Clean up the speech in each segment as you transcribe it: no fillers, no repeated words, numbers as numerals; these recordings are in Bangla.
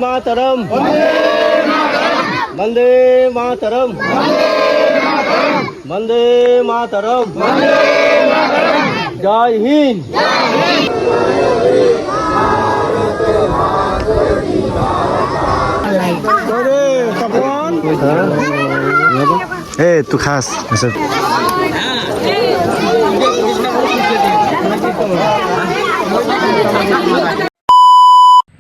मातरम वंदे मातरम वंदे मातरम जय हिंद। ए तू खास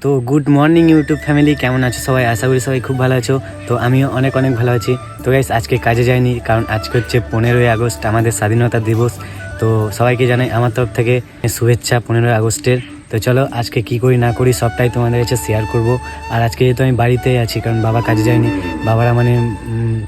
তো গুড মর্নিং ইউটিউব ফ্যামিলি, কেমন আছো সবাই? আশা করি সবাই খুব ভালো আছো। তো আমিও অনেক ভালো আছি। তো গাইস আজকে কাজে যাইনি, কারণ আজকে হচ্ছে 15ই আগস্ট, আমাদের স্বাধীনতা দিবস। তো সবাইকে জানাই আমার তরফ থেকে শুভেচ্ছা 15ই আগস্টের। তো চলো আজকে কি করি না করি সবটাই তোমাদের কাছে শেয়ার করব। আর আজকে যেহেতু আমি বাড়িতেই আছি, কারণ বাবা কাজে যায়নি, বাবারা মানে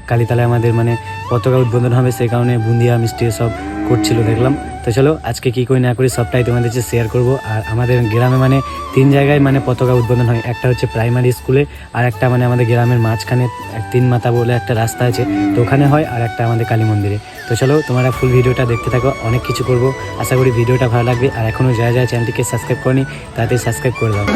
কালীতলায় আমাদের মানে পতাকা উদ্বোধন হবে, সেই কারণে বুন্দিয়া মিষ্টি সব করছিল দেখলাম। তো চলো আজকে কি করি না করি সবটাই তোমাদের কাছে শেয়ার করব। আর আমাদের গ্রামে মানে 3 জায়গায় মানে পতাকা উদ্বোধন হয়। একটা হচ্ছে প্রাইমারি স্কুলে, আর একটা মানে আমাদের গ্রামের মাঝখানে 3 মাথা বলে একটা রাস্তা আছে, তো ওখানে হয়, আর একটা আমাদের কালী মন্দিরে। তো চলো তোমরা ফুল ভিডিওটা দেখতে থাকো, অনেক কিছু করব, আশা করি ভিডিওটা ভালো লাগবে। আর এখনও যারা যারা চ্যানেলটিকে সাবস্ক্রাইব করনি তাড়াতাড়ি সাবস্ক্রাইব করে দাও।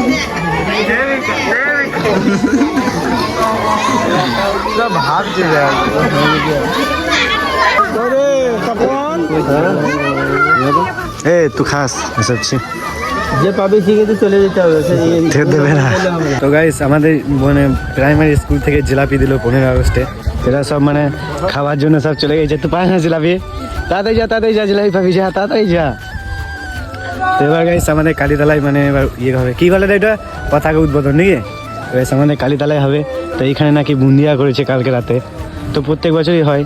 এ তুই খাস এসবছি যে পাবে শিখে চলে যেতে হবে, দেবে না। তো গাইস আমাদের মানে প্রাইমারি স্কুল থেকে জিলাপি দিল 15 আগস্টে। এরা সব মানে খাওয়ার জন্য সব চলে গেছে। তুই পাস না জিলাপি? তাড়াতাড়ি যা জিলাপি পাবি, যা তাড়াতাড়ি যা। তো এবার গাইস আমাদের কালীতলায় মানে এবার ইয়ে হবে, কি বলে এটা, পতাকা উদ্বোধন নাকি? গাইস আমাদের কালীতলায় হবে। তো এইখানে নাকি বুন্দিয়া করেছে কালকে রাতে, তো প্রত্যেক বছরই হয়।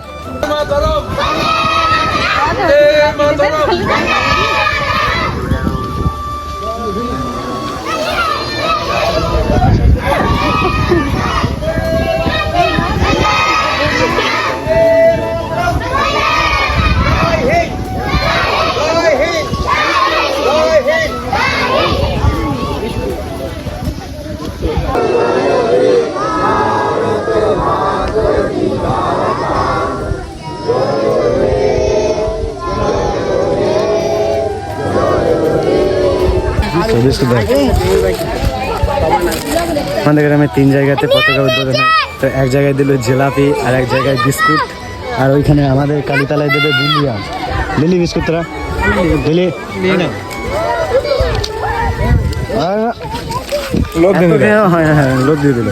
আমাদের গ্রামে 3 জায়গাতে পতাকা উদ্বোধন হয়। তো এক জায়গায় দিল জিলাপি, আর এক জায়গায় বিস্কুট, আর ওইখানে আমাদের কালীতলায় দেবে বুন্দিয়া। লিলি বিস্কুট তোরা লিলি হ্যাঁ লোক দিয়ে দিল।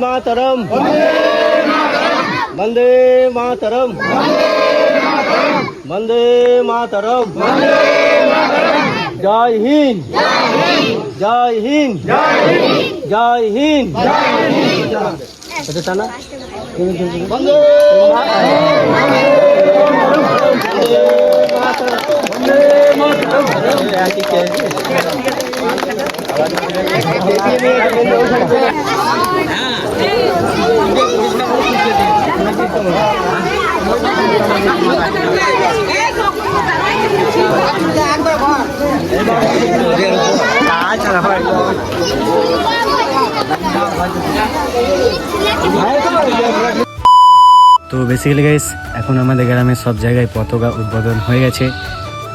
मातरम वंदे मातरम वंदे मातरम जय हिंद जय हिंद जय हिंद। अच्छा ताना वंदे তো বেসিক্যালি গাইস এখন আমাদের গ্রামে সব জায়গায় পতাকা উদ্বোধন হয়ে গেছে।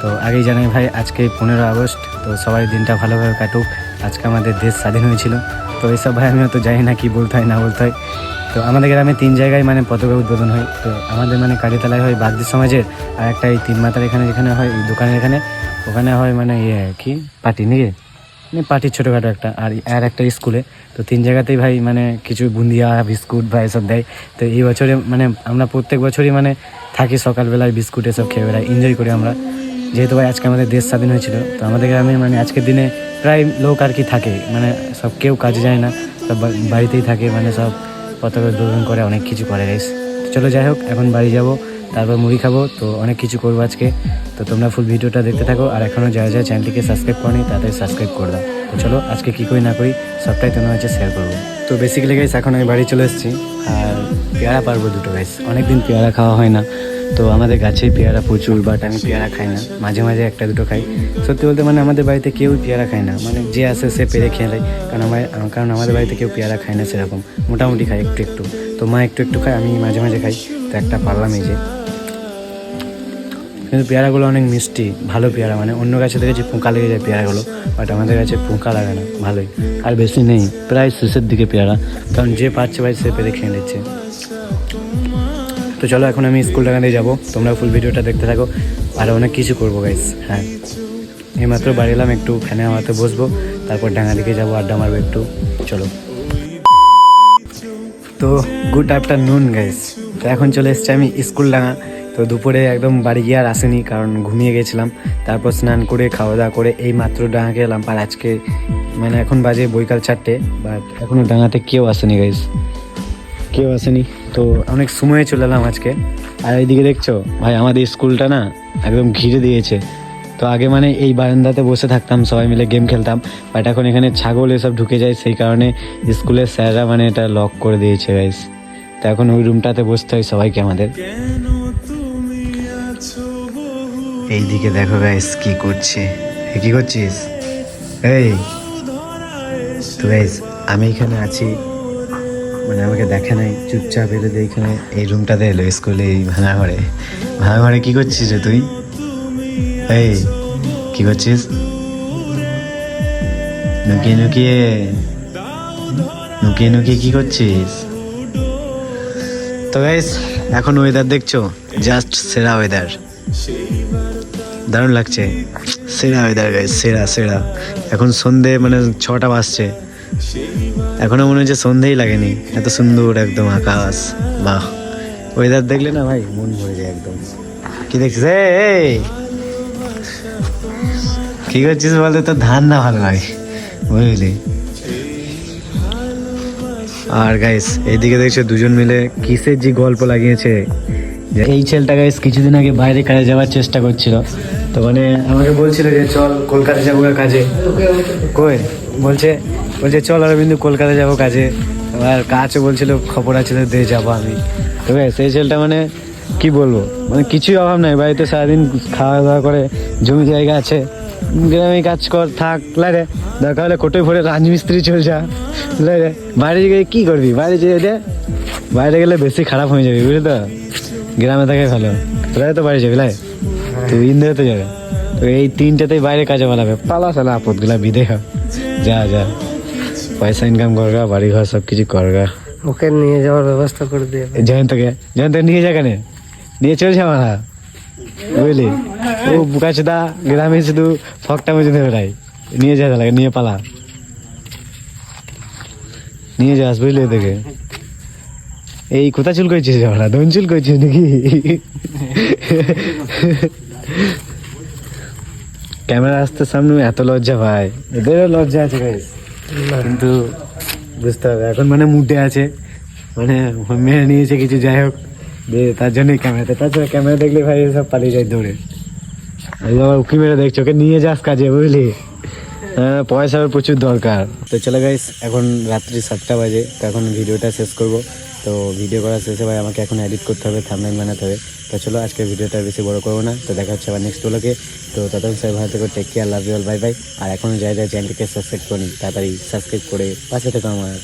তো আগেই জানাই ভাই আজকে 15 আগস্ট, তো সবাই দিনটা ভালোভাবে কাটুক। আজকে আমাদের দেশ স্বাধীন হয়েছিল। তো এইসব ভাই আমি তো জানি না কি বলতে হয় না বলতে হয়। তো আমাদের গ্রামে 3 জায়গায় মানে পতাকা উদ্বোধন হয়। তো আমাদের মানে কালীতলায় হয় বাগদি সমাজের, আর একটা এই 3 মাথার এখানে যেখানে হয় এই দোকানের এখানে, ওখানে হয় মানে ইয়ে কি পার্টি নাকি, মানে পার্টির ছোটোখাটো একটা, আর একটা স্কুলে। তো 3 জায়গাতেই ভাই মানে কিছু বুন্দিয়া বিস্কুট বা এসব দেয়। তো এই বছরে মানে আমরা প্রত্যেক বছরই মানে থাকি সকালবেলায় বিস্কুট এসব খেয়ে বেড়াই, এনজয় করি আমরা, যেহেতু ভাই আজকে আমাদের দেশ স্বাধীন হয়েছিল। তো আমাদের গ্রামে মানে আজকের দিনে প্রায় লোক আর কি থাকে, মানে সব কেউ কাজে যায় না, সব বাড়িতেই থাকে, মানে সব পতাকা উদ্বোধন করে, অনেক কিছু করে গাইস। চলো যাই হোক এখন বাড়ি যাব, তারপর মুড়ি খাবো, তো অনেক কিছু করবো আজকে। তো তোমরা ফুল ভিডিওটা দেখতে থাকো, আর এখনও যারা যারা চ্যানেলটিকে সাবস্ক্রাইব করনি তাড়াতাড়ি সাবস্ক্রাইব করে দাও। তো চলো আজকে কী করি না করি সবটাই তোমার কাছে শেয়ার করবো। তো বেসিক্যালি গাইস এখন আমি বাড়ি চলে এসেছি, আর পেয়ারা পারবো 2টো গাইস, অনেকদিন পেয়ারা খাওয়া হয় না। তো আমাদের গাছে পেয়ারা প্রচুর, বাট আমি পেয়ারা খাই না, মাঝে মাঝে 1-2 খাই। সত্যি বলতে মানে আমাদের বাড়িতে কেউ পেয়ারা খায় না, মানে যে আসে সে পেরে খেয়ে নেয়, কারণ আমাদের বাড়িতে কেউ পেয়ারা খায় না সেরকম, মোটামুটি খায় একটু একটু। তো মা একটু একটু খায়, আমি মাঝে মাঝে খাই। তো একটা পারলাম, এই যে কিন্তু পেয়ারাগুলো অনেক মিষ্টি, ভালো পেয়ারা, মানে অন্য গাছে দেখেছি পোকা লেগে যায় পেয়ারাগুলো, বাট আমাদের কাছে পোকা লাগে না, ভালোই। আর বেশি নেই, প্রায় শেষের দিকে পেয়ারা, কারণ যে পাচ্ছে ভাই সে পেরে খেয়ে নিচ্ছে। তো চলো এখন আমি স্কুল ডাঙাতে যাবো, তোমরা ফুল ভিডিওটা দেখতে থাকো, আর অনেক কিছু করবো গাইস। হ্যাঁ, এইমাত্র বাড়ি এলাম, একটু ফ্যানে হাওয়াতে বসবো, তারপর ডাঙা দিকে যাবো, আড্ডা মারবো একটু। চলো। তো গুড আফটারনুন গাইস। তো এখন চলে এসেছি আমি স্কুল ডাঙা। তো দুপুরে একদম বাড়ি গিয়ে আর আসেনি, কারণ ঘুমিয়ে গেছিলাম। তারপর স্নান করে খাওয়া দাওয়া করে এই মাত্র ডাঙাকে এলাম। আর আজকে মানে এখন বাজে বৈকাল 4টে, বাট এখনও ডাঙাতে কেউ আসেনি গাইস, কেউ আসেনি। তো অনেক সময়ে চলে এলাম আজকে। আর এইদিকে দেখছো ভাই, আমাদের স্কুলটা না একদম ঘিরে দিয়েছে। তো আগে মানে এই বারান্দাতে বসে থাকতাম, সবাই মিলে গেম খেলতাম, বাট এখন এখানে ছাগল এসব ঢুকে যায়, সেই কারণে স্কুলের স্যাররা মানে এটা লক করে দিয়েছে গাইস। তো এখন ওই রুমটাতে বসতে হয় সবাইকে আমাদের। এইদিকে দেখো গাইস কি করছে, কি করছিস এই? তো গাইস আমি এখানে আছি, মানে আমাকে দেখে নাই, চুপচাপ এলে এইখানে এই রুমটাতে এলো স্কুলে, এই ভাঙা ঘরে। ভাঙা ঘরে কি করছিস রে তুই? এই কি করছিস? লুকিয়ে লুকিয়ে লুকিয়ে লুকিয়ে কি করছিস? তো গাইস এখন ওয়েদার দেখছো, জাস্ট সেরা ওয়েদার, দারুণ লাগছে, সেরা ওয়েদার গাইস, সেরা সেরা। এখন সন্ধে মানে 6টা বাজছে, এখনো মনে হচ্ছে সন্ধেই লাগেনি, এত সুন্দর একদম আকাশ। বাহ, ওয়েদার দেখলে না ভাই মন ভরে যায় একদম। কি দেখছিস? এই কি করছিস বলতে, তো ধান না ভালো লাগে বুঝলি। আর গাইস এইদিকে দেখছো দুজন মিলে কিসের যে গল্প লাগিয়েছে। এই ছেলেটা গাইস কিছুদিন আগে বাইরে কাজে যাওয়ার চেষ্টা করছিল, তো মানে আমাকে বলছিল যে চল কলকাতা যাবো কাজে। কই বলছে চল অরবিন্দু কলকাতা যাবো কাজে, আর কাজও বলছিল খবর আছে তো দিয়ে যাবো আমি। তো গাইস এই ছেলেটা মানে কি বলবো, মানে কিছুই অভাব নাই, বাড়িতে সারাদিন খাওয়া দাওয়া করে, জমি জায়গা আছে, গ্রামে কাজ কর থাক, লাগে দরকার হলে কোটোয় ভরে রাজমিস্ত্রি চল যা, লাগে বাইরে গিয়ে কী করবি, বাইরে যেয়ে বাইরে গেলে বেশি খারাপ হয়ে যাবে বুঝলি তো, গ্রামে থাকে ভালো। তোরা তো বাড়ি যাবি লাই, তুই ইন্দ্রে তো যাবে, তো এই 3টাতেই বাইরে কাজে বানাবে, পালা সালা আপদগুলা বিদে যা যা, পয়সা ইনকাম করগা, বাড়ি ঘর সব কিছু করগা। ওকে নিয়ে যাওয়ার ব্যবস্থা করে দিয়ে জয়ন্তকে নিয়ে যা, কেন নিয়ে চলছে আমরা বুঝলি। ও বুকাচোদা গ্রামে শুধু ফকটা মজে বেড়াই, নিয়ে যা লাগে, নিয়ে পালা, নিয়ে যাস বুঝলি তোকে। এই কোথা চুল করছিস আমরা, দন চুল করছিস নাকি? ক্যামেরা আসতে সামনে এত লজ্জা ভাই, এদেরও লজ্জা আছে গাইস, কিন্তু বুঝতে হবে এখন মানে মুডে আছে, মানে মেনে নিয়েছে কিছু, যাই হোক তার জন্যই ক্যামেরাতে, তাছাড়া ক্যামেরা দেখলে ভাই সব পালিয়ে যায় দৌড়ে। আবার উকি মেরে দেখছো, ওকে নিয়ে যাস কাজে বুঝলি, পয়সার প্রচুর দরকার। তো চলো গাইস এখন রাত্রি 7টা বাজে, তো এখন ভিডিওটা শেষ করব। তো ভিডিও করার শেষে ভাই আমাকে এখন এডিট করতে হবে, থাম্বনেল বানাতে হবে। তো চলো আজকে ভিডিওটা বেশি বড় করবো না, তো দেখা হচ্ছে আবার নেক্সট ব্লগে। তো ততক্ষণ সবাই ভালো থেকো, take care, love you all, bye bye. আর এখনও যাই চ্যানেলটিকে সাবস্ক্রাইব করি, তাড়াতাড়ি সাবস্ক্রাইব করে পাশে থেকো আমার।